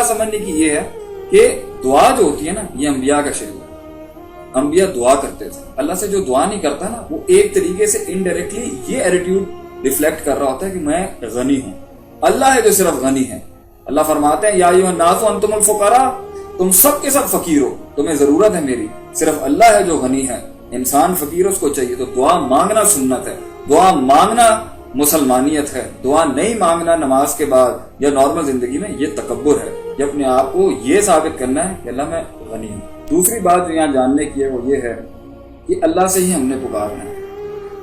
بات سمجھنے کی یہ ہے کہ دعا جو ہوتی ہے نا یہ انبیاء کا شعر ہے. انبیاء دعا کرتے تھے. اللہ سے جو دعا نہیں کرتا نا وہ ایک طریقے سے انڈائریکٹلی یہ ایٹیٹیوڈ ریفلیکٹ کر رہا ہوتا ہے کہ میں غنی ہوں. اللہ ہے جو صرف غنی ہے. اللہ فرماتے ہیں یا ایھا الناس انتم الفقراء، تم سب کے سب فقیر ہو، تمہیں ضرورت ہے میری. صرف اللہ ہے جو غنی ہے. انسان فقیر اس کو چاہیے. تو دعا مانگنا سنت ہے، دعا مانگنا مسلمانیت ہے. دعا نہیں مانگنا نماز کے بعد یا نارمل زندگی میں یہ تکبر ہے. یہ اپنے آپ کو یہ ثابت کرنا ہے کہ اللہ میں غنی ہوں. دوسری بات جو یہاں جاننے کی ہے وہ یہ ہے کہ اللہ سے ہی ہم نے پکارنا ہے،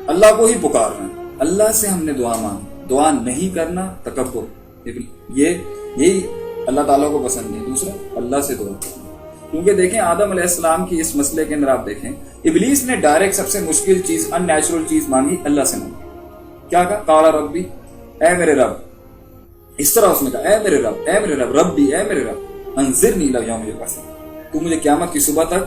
اللہ کو ہی پکارنا ہے. اللہ سے ہم نے دعا مانگی. دعا نہیں کرنا تکبر. یہی اللہ تعالیٰ کو پسند نہیں. دوسرا اللہ سے دعا کرنا. کیونکہ دیکھیں آدم علیہ السلام کی اس مسئلے کے اندر آپ دیکھیں ابلیس نے ڈائریکٹ سب سے مشکل چیز ان نیچرل چیز مانگی، اللہ سے مانگی. کیا کہا؟ قال ربی، اے میرے رب. اس طرح اس نے کہا اے میرے رب، اے میرے رب، ربی اے میرے رب، انذرنی الی یوم یبعثون، تو مجھے قیامت کی صبح تک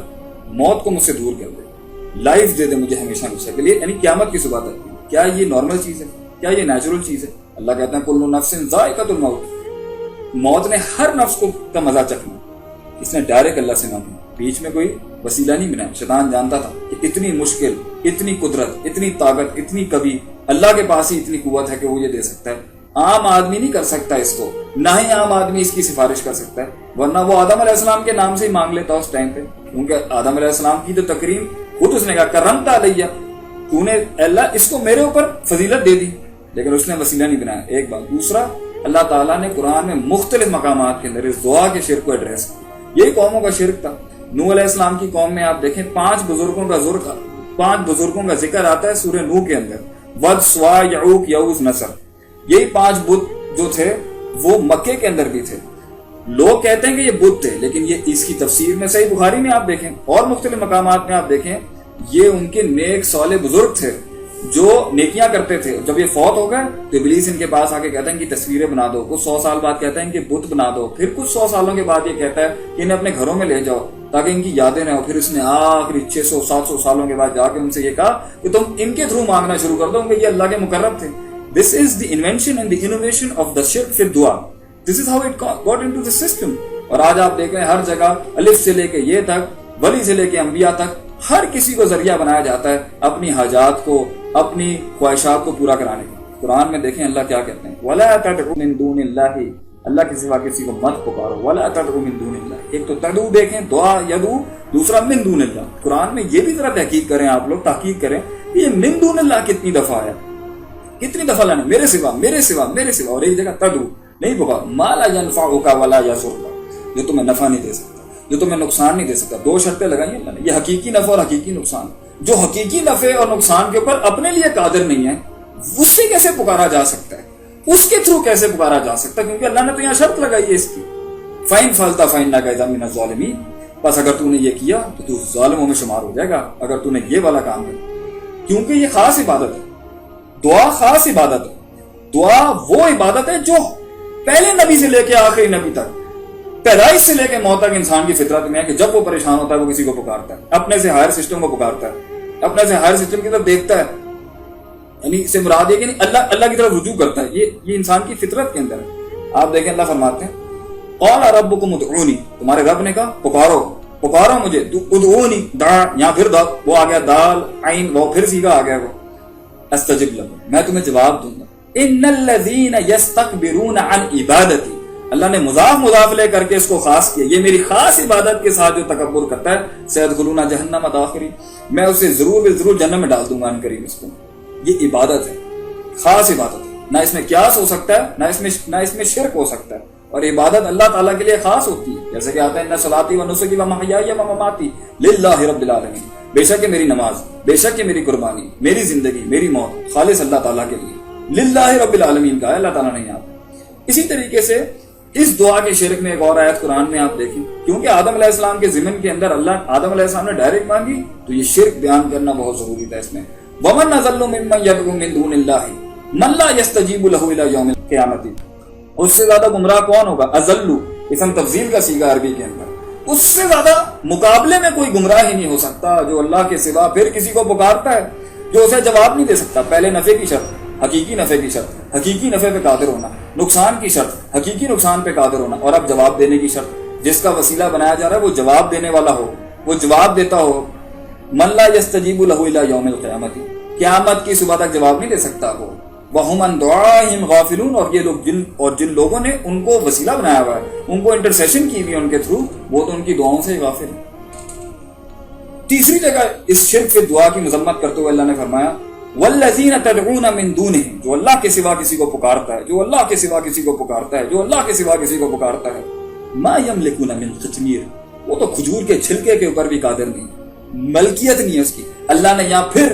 موت کو مجھ سے دور کر دے، لائف دے دے مجھے ہمیشہ ہمیشہ کے لیے، یعنی قیامت کی صبح تک. کیا یہ نارمل چیز ہے؟ کیا یہ نیچرل چیز ہے؟ اللہ کہتے ہیں کل نفس ذائقۃ الموت، موت نے ہر نفس کو کا مزہ چکھنا. اس نے ڈائریکٹ اللہ سے مانگی، بیچ میں کوئی وسیلہ نہیں بنایا. شیطان جانتا تھا کہ اتنی مشکل، اتنی قدرت، اتنی طاقت، اتنی کبھی اللہ کے پاس ہی اتنی قوت ہے کہ وہ یہ دے سکتا ہے. عام آدمی نہیں کر سکتا اس کو، نہ ہی عام آدمی اس کی سفارش کر سکتا ہے. ورنہ وہ آدم علیہ السلام کے نام سے ہی مانگ لیتا اس ٹائم پہ، کیونکہ آدم علیہ السلام کی تو تکریم خود اس نے کہا کرمت علیہ، تو نے اللہ اس کو میرے اوپر فضیلت دے دی، لیکن اس نے وسیلہ نہیں بنایا. ایک بات. دوسرا، اللہ تعالیٰ نے قرآن میں مختلف مقامات کے اندر اس دعا کے شرک کو ایڈریس کیا. یہی قوموں کا شرک تھا. نوح علیہ السلام کی قوم میں آپ دیکھیں 5 بزرگوں کا ذکر آتا ہے سورہ نوح کے اندر. ود، سوا، یعوق، یعوز، نصر. یہی 5 بت جو تھے وہ مکے کے اندر بھی تھے. لوگ کہتے ہیں کہ یہ بت تھے، لیکن یہ اس کی تفسیر میں صحیح بخاری میں آپ دیکھیں اور مختلف مقامات میں آپ دیکھیں یہ ان کے نیک صالح بزرگ تھے جو نیکیاں کرتے تھے. جب یہ فوت ہو گئے تو ابلیس ان کے پاس آ کے کہتا ہے ان کی تصویریں بنا دو. کچھ 100 سال بعد کہتا ہے ان کے بت بنا دو. پھر کچھ 100 سالوں کے بعد یہ کہتا ہے کہ انہیں اپنے گھروں میں لے جاؤ تاکہ ان کی یادیں نہ ہو. پھر اس نے آخری 600-700 سالوں کے بعد جا کے ان سے یہ کہا کہ تم ان کے تھرو مانگنا شروع کر دو کہ یہ اللہ کے مقرب تھے. This is the invention and the innovation of the shirk fi dua. This is how it got into the system. اور آج آپ دیکھیں ہر جگہ الف سے لے کے یہ تک، ولی سے لے کے انبیاء تک، ہر کسی کو ذریعہ بنایا جاتا ہے اپنی حاجات کو، اپنی خواہشات کو پورا کرانے کا. قرآن میں دیکھیں اللہ کیا کہتے ہیں وَلَا تَدْعُ مِن دُونِ اللَّهِ، اللہ کے سوا کسی کو مت پکارو. وَلَا تَدْعُ مِن دُونِ اللَّهِ، ایک تو تدعو دیکھیں دعا یدعو، دوسرا من دون اللہ. قرآن میں یہ بھی ذرا تحقیق کریں آپ لوگ، تحقیق کریں کہ یہ من دون اللہ کتنی دفعہ ہے، کتنی دفعہ لانا میرے سوا میرے سوا میرے سوا. اور ایک جگہ تدعو نہیں پکارو ما لا ينفعك ولا يضرك، جو تمہیں نفع نہیں دے سکتا، جو تمہیں نقصان نہیں دے سکتا. 2 شرطیں لگائی اللہ نے، یہ حقیقی نفع اور حقیقی نقصان. جو حقیقی نفع اور نقصان کے اوپر اپنے لیے قادر نہیں ہے اس سے کیسے پکارا جا سکتا ہے، اس کے تھرو کیسے پکارا جا سکتا ہے؟ کیونکہ اللہ نے تو یہاں شرط لگائی ہے اس کی، فَإِن فَعَلْتَ فَإِنَّكَ إِذًا مِنَ الظَّالِمِينَ، بس اگر تو نے یہ کیا تو تو ظالموں میں شمار ہو جائے گا اگر تو نے یہ والا کام کیا. کیونکہ یہ خاص عبادت ہے، دعا خاص عبادت ہے. دعا وہ عبادت ہے جو پہلے نبی سے لے کے آخری نبی تک، پیدائش سے لے کے موت تک انسان کی فطرت میں ہے کہ جب وہ پریشان ہوتا ہے وہ کسی کو پکارتا ہے، اپنے سے ہائر سسٹم کو پکارتا ہے، اپنے سے ہائر سسٹم کی طرف دیکھتا ہے. یعنی اس سے مراد یہ کہ اللہ کی طرف رجوع کرتا ہے. یہ انسان کی فطرت کے اندر ہے. آپ دیکھیں اللہ فرماتے ہیں قال ربکم ادعونی، تمہارے رب نے کہا پکارو مجھے. ادعونی دا، یہاں پھر دا وہ آ گیا، دال عین وہ پھر سیگا آ گیا، وہ استجب لکم، میں تمہیں جواب دوں گا. ان الذین یستکبرون عن عبادتی، اللہ نے مضاف لے کر کے اس کو خاص کیا، یہ میری خاص عبادت کے ساتھ جو تکبر کرتا ہے سیدخلون جہنم داخری، میں اسے ضرور جہنم میں ڈال دوں گا ان قریب. اس کو یہ عبادت ہے، خاص عبادت ہے، نہ اس میں قیاس ہو سکتا ہے نہ اس میں شرک ہو سکتا ہے. اور عبادت اللہ تعالیٰ کے لیے خاص ہوتی ہے، جیسے کہ آتا ہے ان صلاتی و نسکی و محیای و مماتی للہ رب العالمین، بے شک میری نماز، بے شک میری قربانی، میری زندگی، میری موت خالص اللہ تعالیٰ کے لیے. للہ رب العالمین کا ہے، اللہ تعالیٰ نہیں آتا. اسی طریقے سے اس دعا کے شرک میں ایک اور آیت قرآن میں آپ دیکھیں، کیونکہ آدم علیہ السلام کے ضمن کے اندر آدم علیہ السلام نے ڈائریکٹ مانگی تو یہ شرک بیان کرنا بہت ضروری تھا اس میں. وَمَنْ أَضَلُّ مِمَّنْ يَدْعُو مِن دُونِ اللَّهِ مَن لَّا يَسْتَجِيبُ لَهُ إِلَى يَوْمِ الْقِيَامَةِ. اس سے زیادہ گمراہ کون ہوگا؟ اضل اسم تفضیل کا صیغہ عربی کے اندر، اس سے زیادہ مقابلے میں کوئی گمراہ ہی نہیں ہو سکتا جو اللہ کے سوا پھر کسی کو پکارتا ہے جو اسے جواب نہیں دے سکتا. پہلے نفع کی شرط، حقیقی نفع کی شرط حقیقی نفع پہ قادر ہونا، نقصان کی شرط حقیقی نقصان پہ قادر ہونا، اور اب جواب دینے کی شرط، جس کا وسیلہ بنایا جا رہا ہے وہ جواب دینے والا ہو، وہ جواب دیتا ہو۔ من لا یستجیب لہ الی یوم القیامۃ، قیامت کی صبح تک جواب نہیں دے سکتا وہ۔ وہم عن دعائہم غافلون، اور یہ لوگ جن لوگوں نے ان کو وسیلہ بنایا ہوا ہے، ان کو انٹرسیشن کی ہوئی ہے ان کے تھرو، وہ تو ان کی دعاؤں سے غافل ہیں۔ تیسری جگہ اس شرک فی دعا کی مذمت کرتے ہوئے اللہ نے فرمایا والذین تدعون من دونہ، جو اللہ کے سوا کسی کو پکارتا ہے، جو اللہ کے سوا کسی کو پکارتا ہے، جو اللہ کے سوا کسی کو پکارتا ہے، ما یملکون من قطمیر، وہ تو کھجور کے چھلکے کے اوپر بھی قادر نہیں، ملکیت نہیں ہے اس کی۔ اللہ نے یہاں پھر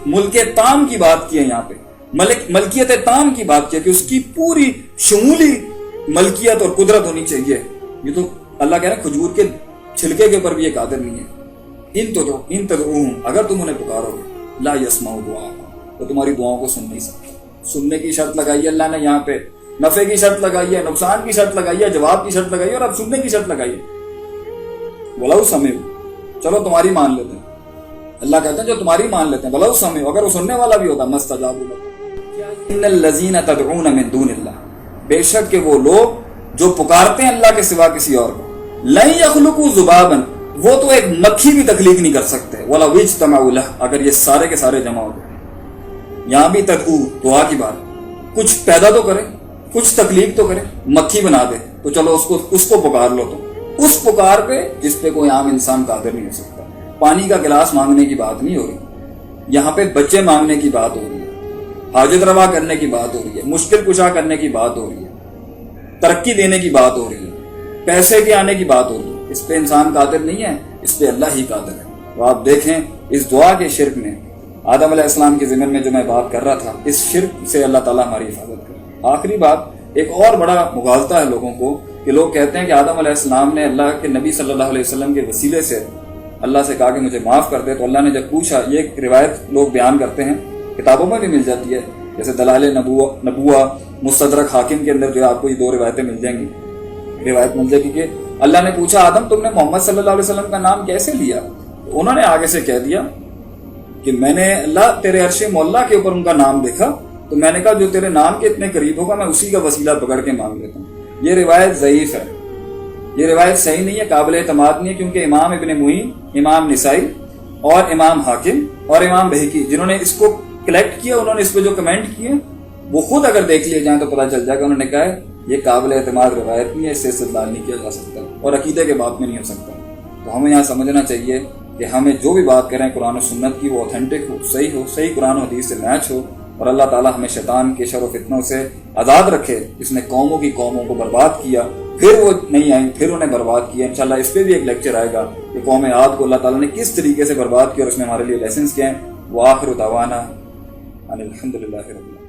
ملک تام کی بات کی ہے، یہاں پہ ملکیت تام کی بات کی ہے کہ اس کی پوری شمولی ملکیت اور قدرت ہونی چاہیے۔ یہ تو اللہ کہہ رہے ہیں کھجور کے چھلکے کے اوپر بھی یہ قادر نہیں ہے۔ ان تدعوہم، اگر تم انہیں پکارو گے، لا یسمعوا دعاءکم، تو تمہاری دعاؤں کو سن نہیں سکتے۔ سننے کی شرط لگائی ہے اللہ نے یہاں پہ، نفع کی شرط لگائی ہے، نقصان کی شرط لگائی ہے، جواب کی شرط لگائی ہے، اور اب سننے کی شرط لگائی ہے۔ وَلَوْ سَمِعُوا، چلو تمہاری مان لیتے ہیں، اللہ کہتے ہیں جو تمہاری مان لیتے ہیں، وَلَوْ سَمِعُوا، اگر وہ سننے والا بھی ہوتا، مَسْتَجَابُوا لَكُمْ إِنَّ الَّذِينَ تَدْعُونَ مِن دُونِ اللَّهِ، بے شک کہ وہ لوگ جو پکارتے ہیں اللہ کے سوا کسی اور کو، لَن يَخْلُقُوا ذُبَابًا، وہ تو ایک مکھی بھی تخلیق نہیں کر سکتے، وَلَوْ اجْتَمَعُوا لَهُ، اگر یہ سارے کے سارے جمع ہو گئے۔ یہاں بھی تدعو، دعا کی بات، کچھ پیدا تو کرے، کچھ تخلیق تو کرے، مکھی بنا دے تو چلو اس کو پکار لو، تو اس پکار پہ جس پہ کوئی عام انسان قادر نہیں ہو سکتا۔ پانی کا گلاس مانگنے کی بات نہیں ہو رہی یہاں پہ، بچے مانگنے کی بات ہو رہی ہے، حاجت روا کرنے کی بات ہو رہی ہے، مشکل کشا کرنے کی بات ہو رہی ہے، ترقی دینے کی بات ہو رہی ہے، پیسے کے آنے کی بات ہو رہی ہے۔ اس پہ انسان قادر نہیں ہے، اس پہ اللہ ہی قادر ہے۔ تو آپ دیکھیں اس دعا کے شرک میں، آدم علیہ السلام کے ضمن میں جو میں بات کر رہا تھا، اس شرک سے اللہ تعالیٰ ہماری حفاظت کرے۔ آخری بات، ایک اور بڑا مغالطہ ہے لوگوں کو کہ لوگ کہتے ہیں کہ آدم علیہ السلام نے اللہ کے نبی صلی اللہ علیہ وسلم کے وسیلے سے اللہ سے کہا کہ مجھے معاف کر دے، تو اللہ نے جب پوچھا، یہ ایک روایت لوگ بیان کرتے ہیں، کتابوں میں بھی مل جاتی ہے، جیسے دلائل نبوہ مستدرک حاکم کے اندر جو ہے آپ کو یہ دو روایتیں مل جائیں گی، روایت مل جائے گی کہ اللہ نے پوچھا آدم تم نے محمد صلی اللہ علیہ وسلم کا نام کیسے لیا؟ تو انہوں نے آگے سے کہہ دیا کہ میں نے اللہ تیرے عرش مولا کے اوپر ان کا نام دیکھا، تو میں نے کہا جو تیرے نام کے اتنے قریب ہوگا میں اسی کا وسیلہ پکڑ کے مانگ لیتا ہوں۔ یہ روایت ضعیف ہے، یہ روایت صحیح نہیں ہے، قابل اعتماد نہیں ہے، کیونکہ امام ابن معین، امام نسائی اور امام حاکم اور امام بہقی جنہوں نے اس کو کلیکٹ کیا، انہوں نے اس پہ جو کمنٹ کیے وہ خود اگر دیکھ لیے جائیں تو پتہ چل جائے گا، انہوں نے کہا ہے یہ قابل اعتماد روایت نہیں ہے، اس سے استدلال نہیں کیا جا سکتا اور عقیدے کے بات میں نہیں ہو سکتا۔ تو ہمیں یہاں سمجھنا چاہیے کہ ہمیں جو بھی بات کریں قرآن و سنت کی، وہ اوتھینٹک ہو، صحیح قرآن و حدیث سے میچ ہو، اور اللہ تعالیٰ ہمیں شیطان کے شر و فتنوں سے آزاد رکھے۔ جس نے قوموں کو برباد کیا، پھر وہ نہیں آئیں، پھر انہیں برباد کیا۔ انشاءاللہ اس پہ بھی ایک لیکچر آئے گا کہ قوم عاد کو اللہ تعالیٰ نے کس طریقے سے برباد کیا اور اس میں ہمارے لیے لیسنس کیا ہیں۔ وآخر دعوانا ان الحمدللہ رب العالمین۔